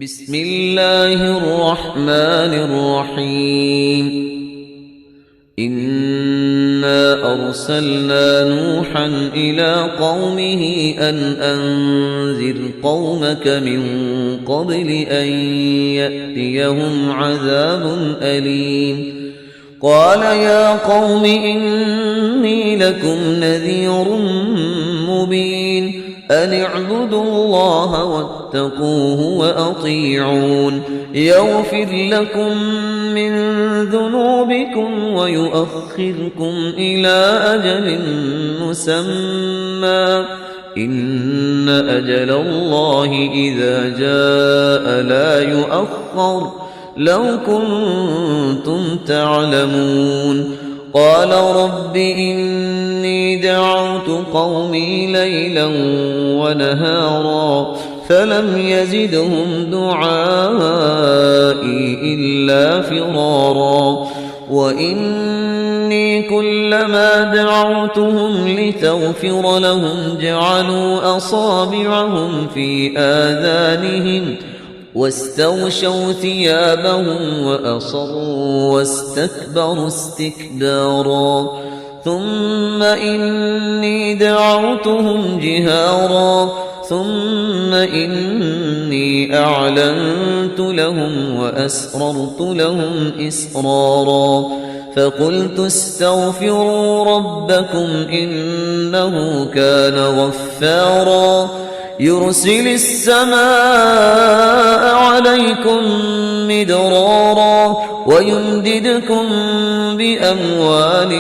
بسم الله الرحمن الرحيم إنا أرسلنا نوحا إلى قومه أن أنذر قومك من قبل أن يأتيهم عذاب أليم قال يا قوم إني لكم نذير مبين أن اعبدوا الله واتقوه وأطيعون يغفر لكم من ذنوبكم ويؤخركم إلى أجل مسمى إن أجل الله إذا جاء لا يؤخر لو كنتم تعلمون قال رب إني دعوت قومي ليلا ونهارا فلم يزدهم دعائي إلا فرارا وإني كلما دعوتهم لتغفر لهم جعلوا أصابعهم في آذانهم واستغشوا ثيابهم وأصروا واستكبروا استكبارا ثم إني دعوتهم جهارا ثم إني أعلنت لهم وأسررت لهم إسرارا فقلت استغفروا ربكم إنه كان غفارا يرسل السماء عليكم مدرارا ويمددكم بأموال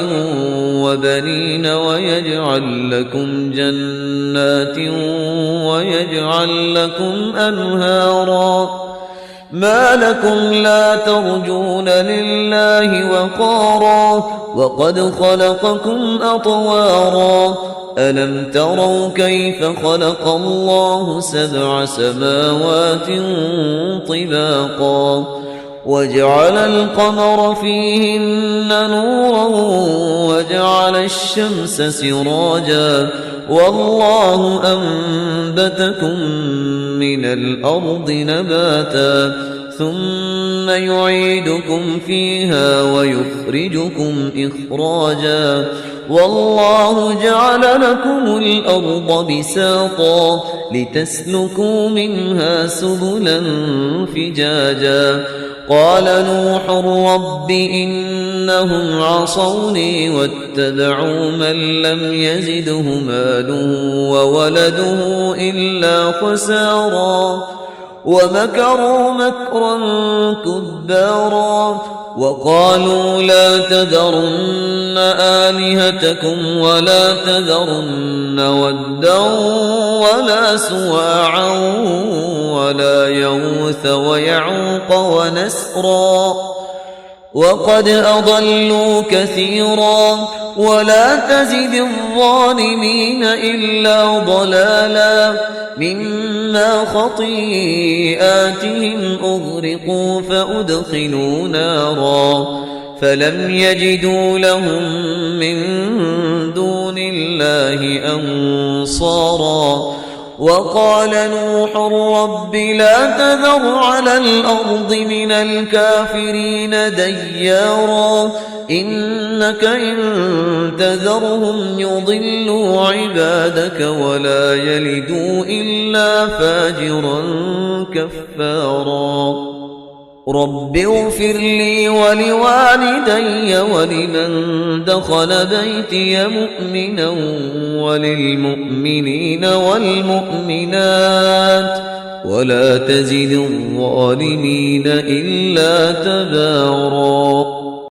وبنين ويجعل لكم جنات ويجعل لكم أنهارا ما لكم لا ترجون لله وقارا وقد خلقكم أطوارا ألم تروا كيف خلق الله سبع سماوات طباقا وجعل القمر فيهن نورا وجعل الشمس سراجا والله أنبتكم من الأرض نباتا ثم يعيدكم فيها ويخرجكم إخراجا والله جعل لكم الأرض بساطا لتسلكوا منها سبلا فجاجا قال نوح رب إنهم عصوني واتبعوا من لم يزده ماله وولده إلا خسارا ومكروا مكرا كبارا وقالوا لا تذرن آلهتكم ولا تذرن ودا ولا سواعا ولا يغوث ويعوق ونسرا وقد أضلوا كثيرا ولا تزد الظالمين إلا ضلالا مما خطيئاتهم أغرقوا فأدخلوا نارا فلم يجدوا لهم من دون الله أنصارا وقال نوح رب لا تذر على الأرض من الكافرين ديارا إنك إن تذرهم يضلوا عبادك ولا يلدوا إلا فاجرا كفارا رب اغفر لي ولوالدي ولمن دخل بيتي مؤمنا وللمؤمنين والمؤمنات ولا تزد الظالمين إلا تبارا.